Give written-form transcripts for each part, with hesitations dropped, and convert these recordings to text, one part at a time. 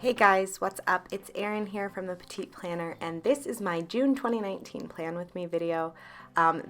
Hey guys, what's up? It's Erin here from the Petite Planner, and this is my June 2019 Plan With Me video.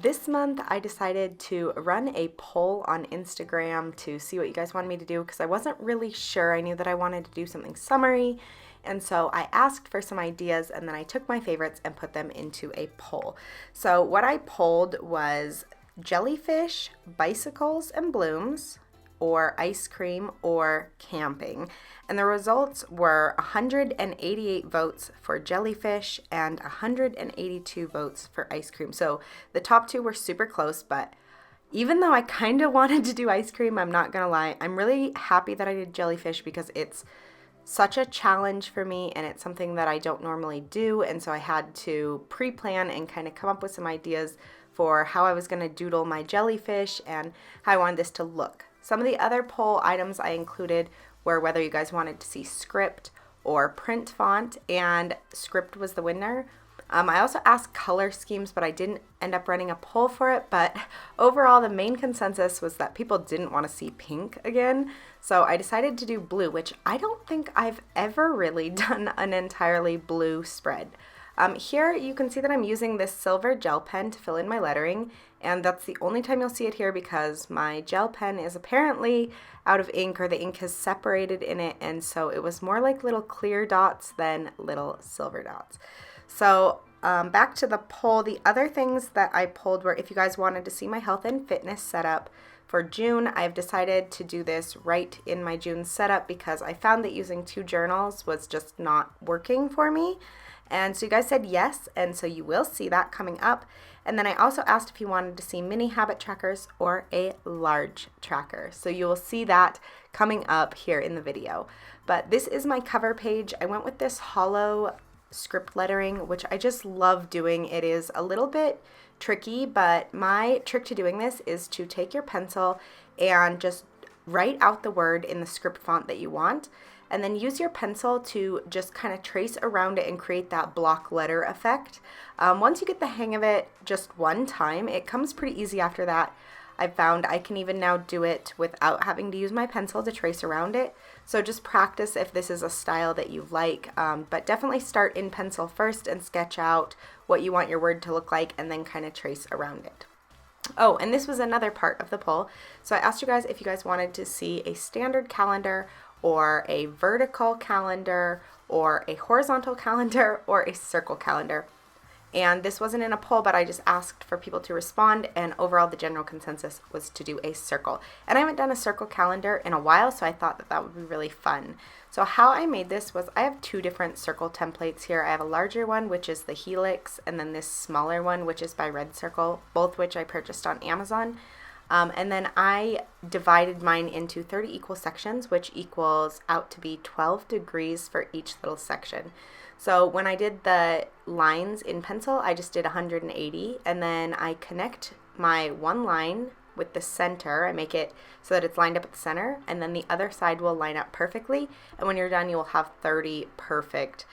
This month I decided to run a poll on Instagram to see what you guys wanted me to do because I wasn't really sure. I knew that I wanted to do something summery, and so I asked for some ideas and then I took my favorites and put them into a poll. So what I polled was jellyfish, bicycles and blooms, or ice cream, or camping. And the results were 188 votes for jellyfish and 182 votes for ice cream. So the top two were super close, but even though I kind of wanted to do ice cream, I'm not gonna lie, I'm really happy that I did jellyfish because it's such a challenge for me and it's something that I don't normally do, and so I had to pre-plan and kind of come up with some ideas for how I was going to doodle my jellyfish and how I wanted this to look. Some of the other poll items I included were whether you guys wanted to see script or print font, and script was the winner. I also asked color schemes, but I didn't end up running a poll for it. But overall, the main consensus was that people didn't want to see pink again. So I decided to do blue, which I don't think I've ever really done an entirely blue spread. Here you can see that I'm using this silver gel pen to fill in my lettering, and that's the only time you'll see it here because my gel pen is apparently out of ink, or the ink has separated in it, and so it was more like little clear dots than little silver dots. So back to the poll, the other things that I polled were if you guys wanted to see my health and fitness setup. For June, I've decided to do this right in my June setup because I found that using two journals was just not working for me. And so you guys said yes, and so you will see that coming up. And then I also asked if you wanted to see mini habit trackers or a large tracker. So you will see that coming up here in the video. But this is my cover page. I went with this hollow script lettering, which I just love doing. It is a little bit tricky, but my trick to doing this is to take your pencil and just write out the word in the script font that you want, and then use your pencil to just kind of trace around it and create that block letter effect. Once you get the hang of it just one time, it comes pretty easy after that. I've found I can even now do it without having to use my pencil to trace around it. So just practice if this is a style that you like, but definitely start in pencil first and sketch out what you want your word to look like and then kind of trace around it. Oh, and this was another part of the poll. So I asked you guys if you guys wanted to see a standard calendar or a vertical calendar or a horizontal calendar or a circle calendar. And this wasn't in a poll, but I just asked for people to respond, and overall the general consensus was to do a circle. And I haven't done a circle calendar in a while, so I thought that that would be really fun. So how I made this was I have two different circle templates here. I have a larger one, which is the Helix, and then this smaller one, which is by Red Circle, both which I purchased on Amazon. And then I divided mine into 30 equal sections, which equals out to be 12 degrees for each little section. So when I did the lines in pencil, I just did 180, and then I connect my one line with the center. I make it so that it's lined up at the center, and then the other side will line up perfectly. And when you're done, you will have 30 perfect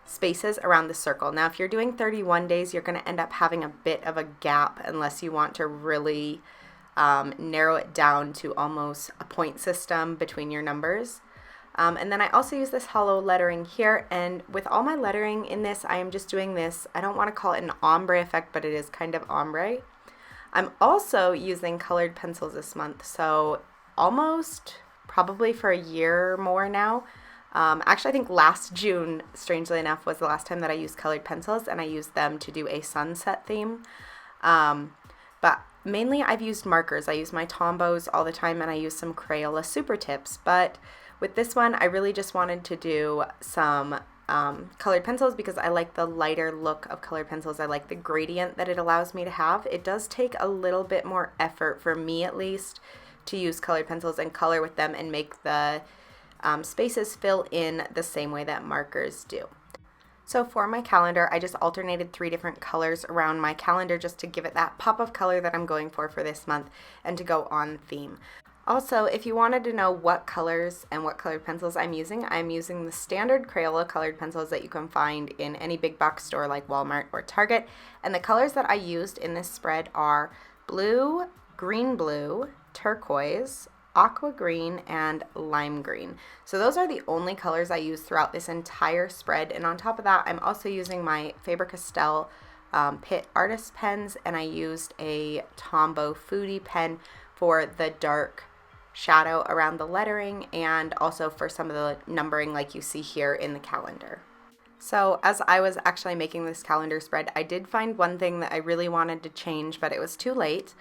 spaces around the circle. Now, if you're doing 31 days, you're going to end up having a bit of a gap unless you want to really narrow it down to almost a point system between your numbers. And then I also use this hollow lettering here, and with all my lettering in this, I am just doing this, I don't want to call it an ombre effect, but it is kind of ombre. I'm also using colored pencils this month, so almost probably for a year or more now. Actually, I think last June, strangely enough, was the last time that I used colored pencils, and I used them to do a sunset theme. But mainly I've used markers. I use my Tombos all the time, and I use some Crayola Super Tips. But with this one, I really just wanted to do some colored pencils because I like the lighter look of colored pencils. I like the gradient that it allows me to have. It does take a little bit more effort, for me at least, to use colored pencils and color with them and make the spaces fill in the same way that markers do. So for my calendar, I just alternated 3 different colors around my calendar just to give it that pop of color that I'm going for this month and to go on theme. Also, if you wanted to know what colors and what colored pencils I'm using the standard Crayola colored pencils that you can find in any big box store like Walmart or Target. And the colors that I used in this spread are blue, green blue, turquoise, aqua green and lime green. So those are the only colors I use throughout this entire spread. And on top of that, I'm also using my Faber-Castell Pitt Artist pens, and I used a Tombow Foodie pen for the dark shadow around the lettering and also for some of the numbering like you see here in the calendar. So as I was actually making this calendar spread, I did find one thing that I really wanted to change, but it was too late.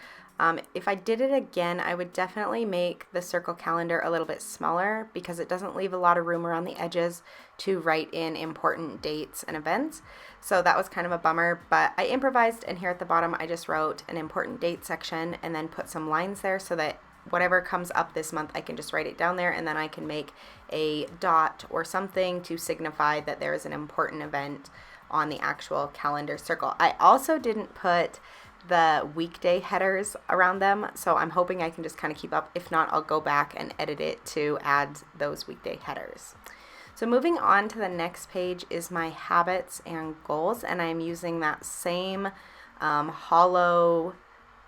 If I did it again, I would definitely make the circle calendar a little bit smaller because it doesn't leave a lot of room around the edges to write in important dates and events. So that was kind of a bummer, but I improvised, and here at the bottom I just wrote an important date section and then put some lines there so that whatever comes up this month, I can just write it down there, and then I can make a dot or something to signify that there is an important event on the actual calendar circle. I also didn't put the weekday headers around them, so I'm hoping I can just kind of keep up. If not, I'll go back and edit it to add those weekday headers. So moving on to the next page is my habits and goals, and I'm using that same hollow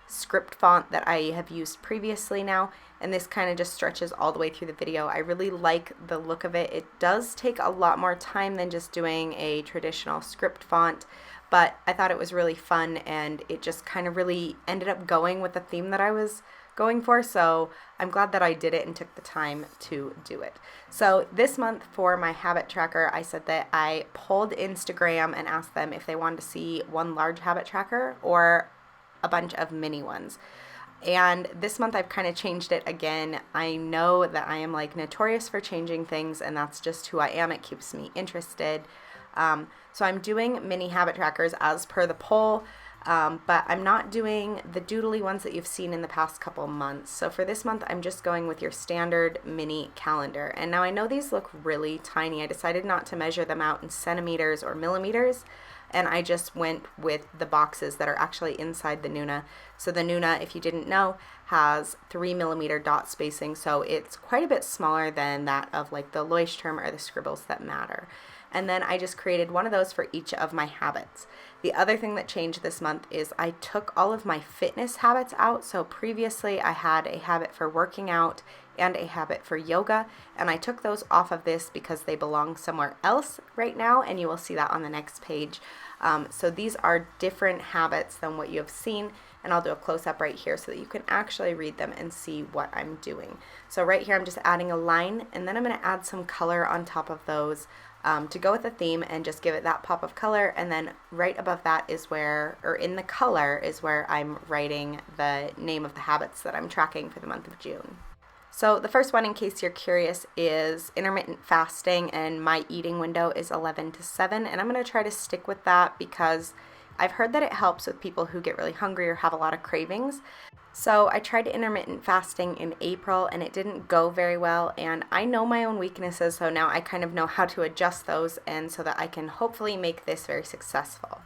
script font that I have used previously now, and this kind of just stretches all the way through the video. I really like the look of it. It does take a lot more time than just doing a traditional script font, but I thought it was really fun, and it just kind of really ended up going with the theme that I was going for, so I'm glad that I did it and took the time to do it. So this month for my habit tracker, I said that I polled Instagram and asked them if they wanted to see one large habit tracker or a bunch of mini ones. And this month I've kind of changed it again. I know that I am like notorious for changing things, and that's just who I am. It keeps me interested. So I'm doing mini habit trackers as per the poll, but I'm not doing the doodly ones that you've seen in the past couple months. So for this month, I'm just going with your standard mini calendar. And now I know these look really tiny. I decided not to measure them out in centimeters or millimeters, and I just went with the boxes that are actually inside the Nuna. So the Nuna, if you didn't know, has 3mm dot spacing, so it's quite a bit smaller than that of like the Leuchtturm or the Scribbles That Matter. And then I just created one of those for each of my habits. The other thing that changed this month is I took all of my fitness habits out. So previously I had a habit for working out and a habit for yoga, and I took those off of this because they belong somewhere else right now, and you will see that on the next page. So these are different habits than what you have seen, and I'll do a close-up right here so that you can actually read them and see what I'm doing. So right here I'm just adding a line, and then I'm going to add some color on top of those to go with the theme and just give it that pop of color. And then right above that is where, or in the color, is where I'm writing the name of the habits that I'm tracking for the month of June. So the first one, in case you're curious, is intermittent fasting, and my eating window is 11 to 7, and I'm going to try to stick with that because I've heard that it helps with people who get really hungry or have a lot of cravings. So I tried intermittent fasting in April, and it didn't go very well, and I know my own weaknesses, so now I kind of know how to adjust those, and so that I can hopefully make this very successful.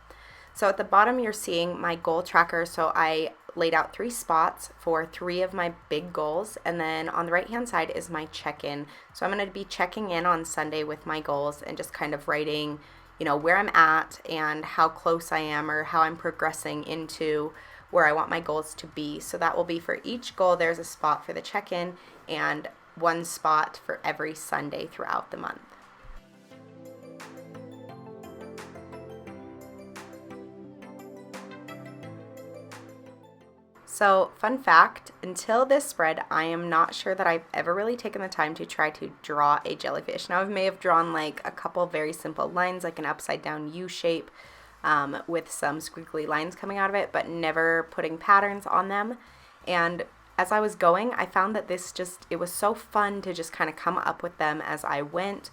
So at the bottom you're seeing my goal tracker, so I laid out 3 spots for 3 of my big goals, and then on the right hand side is my check-in. So I'm going to be checking in on Sunday with my goals and just kind of writing, you know, where I'm at and how close I am or how I'm progressing into where I want my goals to be. So that will be for each goal there's a spot for the check-in and 1 spot for every Sunday throughout the month. So, fun fact, until this spread, I am not sure that I've ever really taken the time to try to draw a jellyfish. Now, I may have drawn like a couple very simple lines, like an upside down U shape with some squiggly lines coming out of it, but never putting patterns on them. And as I was going, I found that it was so fun to just kind of come up with them as I went.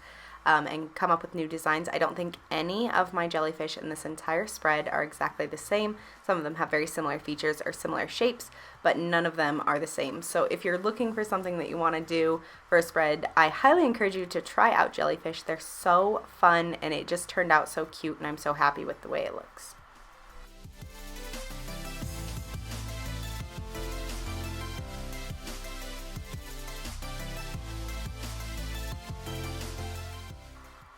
And come up with new designs. I don't think any of my jellyfish in this entire spread are exactly the same. Some of them have very similar features or similar shapes, but none of them are the same. So if you're looking for something that you want to do for a spread, I highly encourage you to try out jellyfish. They're so fun, and it just turned out so cute, and I'm so happy with the way it looks.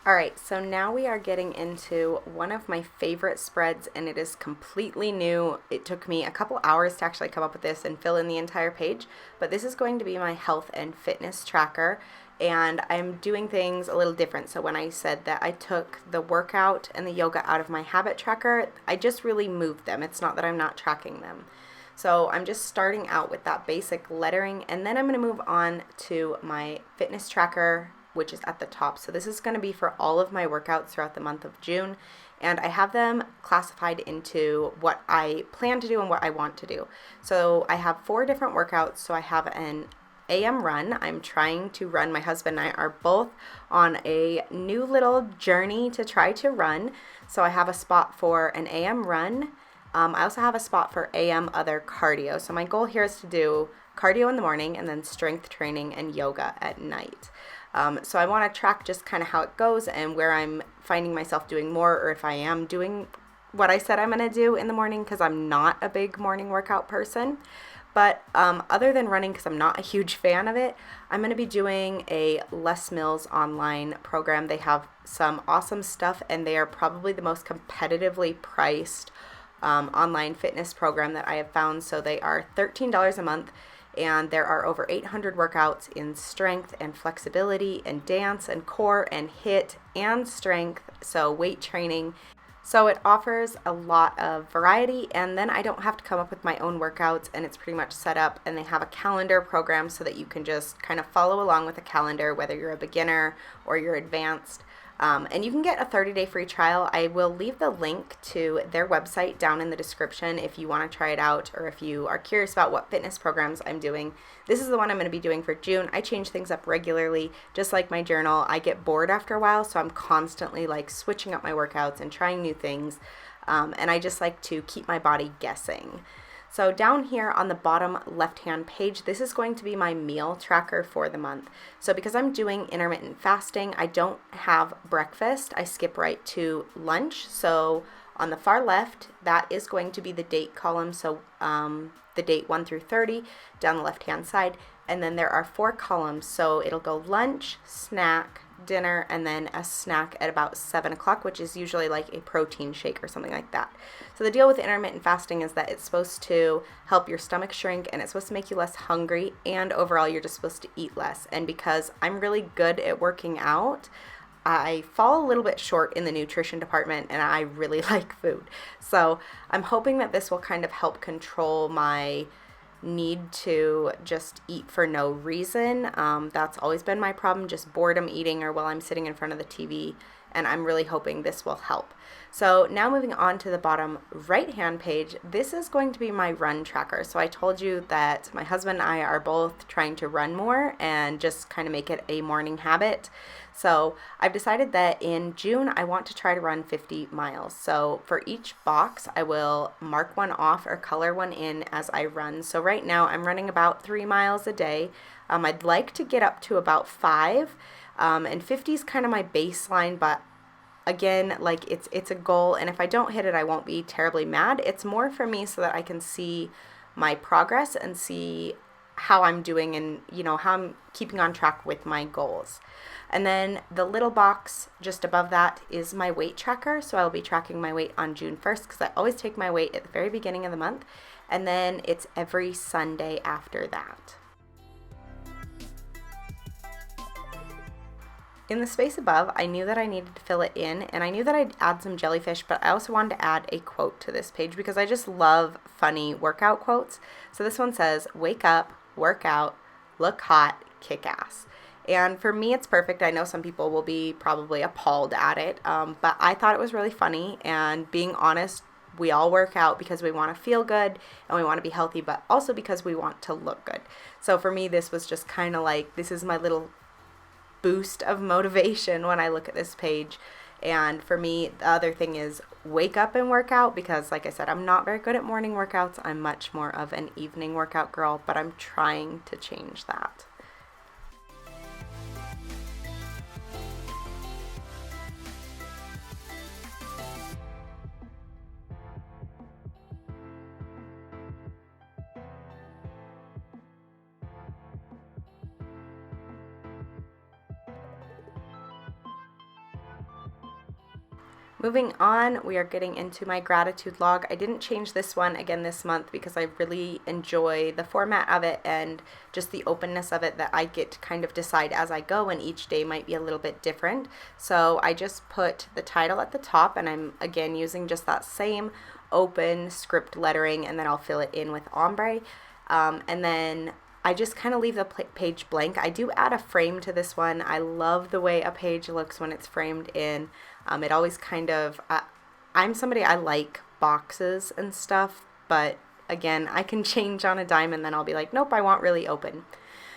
Alright, so now we are getting into one of my favorite spreads, and it is completely new. It took me a couple hours to actually come up with this and fill in the entire page, but this is going to be my health and fitness tracker, and I'm doing things a little different. So when I said that I took the workout and the yoga out of my habit tracker, I just really moved them. It's not that I'm not tracking them. So I'm just starting out with that basic lettering, and then I'm going to move on to my fitness tracker, which is at the top. So this is going to be for all of my workouts throughout the month of June, and I have them classified into what I plan to do and what I want to do. So I have 4 different workouts. So I have an AM run. I'm trying to run. My husband and I are both on a new little journey to try to run. So I have a spot for an AM run. I also have a spot for AM other cardio. So my goal here is to do cardio in the morning and then strength training and yoga at night. So I want to track just kind of how it goes and where I'm finding myself doing more, or if I am doing what I said I'm going to do in the morning, because I'm not a big morning workout person. But other than running, because I'm not a huge fan of it, I'm going to be doing a Les Mills online program. They have some awesome stuff, and they are probably the most competitively priced online fitness program that I have found. So they are $13 a month. And there are over 800 workouts in strength and flexibility and dance and core and HIIT and strength, so weight training. So it offers a lot of variety, and then I don't have to come up with my own workouts, and it's pretty much set up, and they have a calendar program so that you can just kind of follow along with a calendar, whether you're a beginner or you're advanced. And you can get a 30-day free trial. I will leave the link to their website down in the description if you want to try it out, or if you are curious about what fitness programs I'm doing. This is the one I'm going to be doing for June. I change things up regularly, just like my journal. I get bored after a while, so I'm constantly like switching up my workouts and trying new things. And I just like to keep my body guessing. So down here on the bottom left-hand page, this is going to be my meal tracker for the month. So because I'm doing intermittent fasting, I don't have breakfast. I skip right to lunch. So on the far left, that is going to be the date column. So the date 1 through 30 down the left-hand side. And then there are 4 columns. So it'll go lunch, snack, dinner, and then a snack at about 7 o'clock, which is usually like a protein shake or something like that. So the deal with intermittent fasting is that it's supposed to help your stomach shrink, and it's supposed to make you less hungry, and overall you're just supposed to eat less. And because I'm really good at working out, I fall a little bit short in the nutrition department, and I really like food. So I'm hoping that this will kind of help control my need to just eat for no reason. That's always been my problem, just boredom eating or while I'm sitting in front of the TV, and I'm really hoping this will help. So now moving on to the bottom right hand page, this is going to be my run tracker. So I told you that my husband and I are both trying to run more and just kind of make it a morning habit. So I've decided that in June I want to try to run 50 miles. So for each box I will mark one off or color one in as I run. So right now I'm running about 3 miles a day. I'd like to get up to about 5, and 50 is kind of my baseline, but again, like it's a goal, and if I don't hit it, I won't be terribly mad. It's more for me so that I can see my progress and see how I'm doing, and how I'm keeping on track with my goals. And then the little box just above that is my weight tracker. So I'll be tracking my weight on June 1st, because I always take my weight at the very beginning of the month, and then it's every Sunday after that. In the space above, I knew that I needed to fill it in, and I knew that I'd add some jellyfish, but I also wanted to add a quote to this page because I just love funny workout quotes. So this one says, "Wake up, work out, look hot, kick ass." And for me, it's perfect. I know some people will be probably appalled at it, but I thought it was really funny. And being honest, we all work out because we want to feel good and we want to be healthy, but also because we want to look good. So for me, this was just kind of like, this is my little boost of motivation when I look at this page. And for me, the other thing is wake up and work out, because like I said, I'm not very good at morning workouts. I'm much more of an evening workout girl, but I'm trying to change that. Moving on, we are getting into my gratitude log. I didn't change this one again this month because I really enjoy the format of it and just the openness of it, that I get to kind of decide as I go, and each day might be a little bit different. So I just put the title at the top, and I'm again using just that same open script lettering, and then I'll fill it in with ombre. And then I just kind of leave the page blank. I do add a frame to this one. I love the way a page looks when it's framed in. It always kind of, I'm somebody, I like boxes and stuff, but again, I can change on a dime, and then I'll be like, nope, I want really open.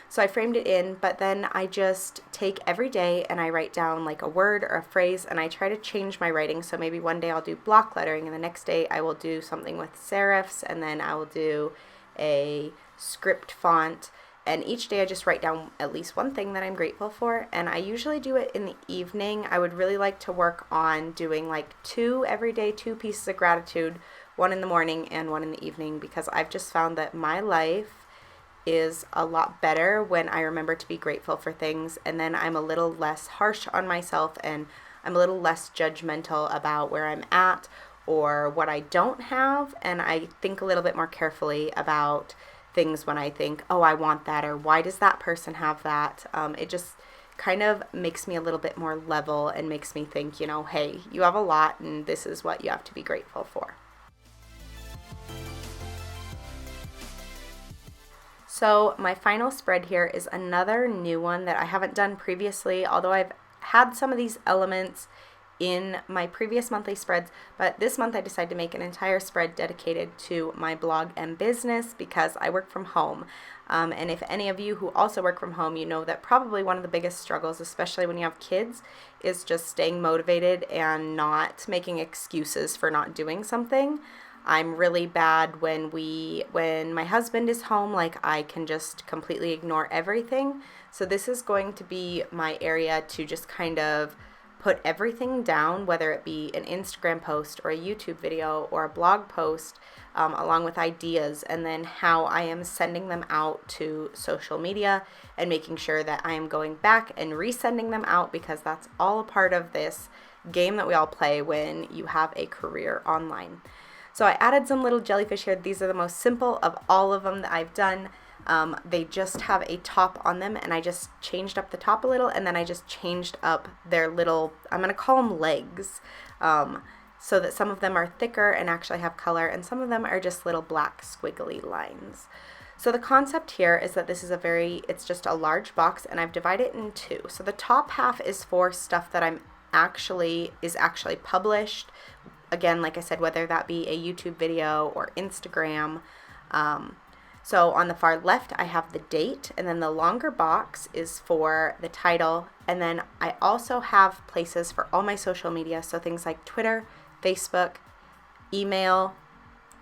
So I framed it in, but then I just take every day and I write down like a word or a phrase, and I try to change my writing. So maybe one day I'll do block lettering, and the next day I will do something with serifs, and then I will do a script font. And each day I just write down at least one thing that I'm grateful for, and I usually do it in the evening. I would really like to work on doing like every day, 2 pieces of gratitude, one in the morning and one in the evening, because I've just found that my life is a lot better when I remember to be grateful for things, and then I'm a little less harsh on myself, and I'm a little less judgmental about where I'm at or what I don't have, and I think a little bit more carefully about things when I think, oh, I want that, or why does that person have that? It just kind of makes me a little bit more level and makes me think, you know, hey, you have a lot and this is what you have to be grateful for. So my final spread here is another new one that I haven't done previously, although I've had some of these elements in my previous monthly spreads, but this month I decided to make an entire spread dedicated to my blog and business because I work from home. And if any of you who also work from home, you know that probably one of the biggest struggles, especially when you have kids, is just staying motivated and not making excuses for not doing something. I'm really bad when my husband is home, like I can just completely ignore everything. So this is going to be my area to just kind of put everything down, whether it be an Instagram post or a YouTube video or a blog post, along with ideas, and then how I am sending them out to social media and making sure that I am going back and resending them out, because that's all a part of this game that we all play when you have a career online. So I added some little jellyfish here. These are the most simple of all of them that I've done. They just have a top on them, and I just changed up the top a little, and then I just changed up their little, I'm going to call them legs, so that some of them are thicker and actually have color, and some of them are just little black squiggly lines. So the concept here is that this is it's just a large box, and I've divided it in two. So the top half is for stuff that is actually published. Again, like I said, whether that be a YouTube video or Instagram. So on the far left, I have the date, and then the longer box is for the title. And then I also have places for all my social media. So things like Twitter, Facebook, email,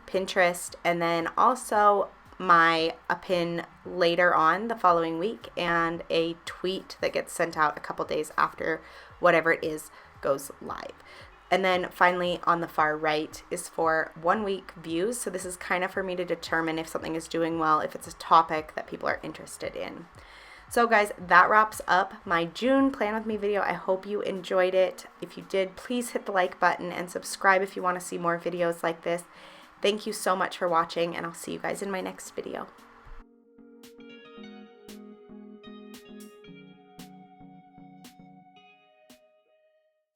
Pinterest, and then also a pin later on the following week, and a tweet that gets sent out a couple days after whatever it is goes live. And then finally on the far right is for 1 week views. So this is kind of for me to determine if something is doing well, if it's a topic that people are interested in. So guys, that wraps up my June Plan With Me video. I hope you enjoyed it. If you did, please hit the like button and subscribe if you want to see more videos like this. Thank you so much for watching, and I'll see you guys in my next video.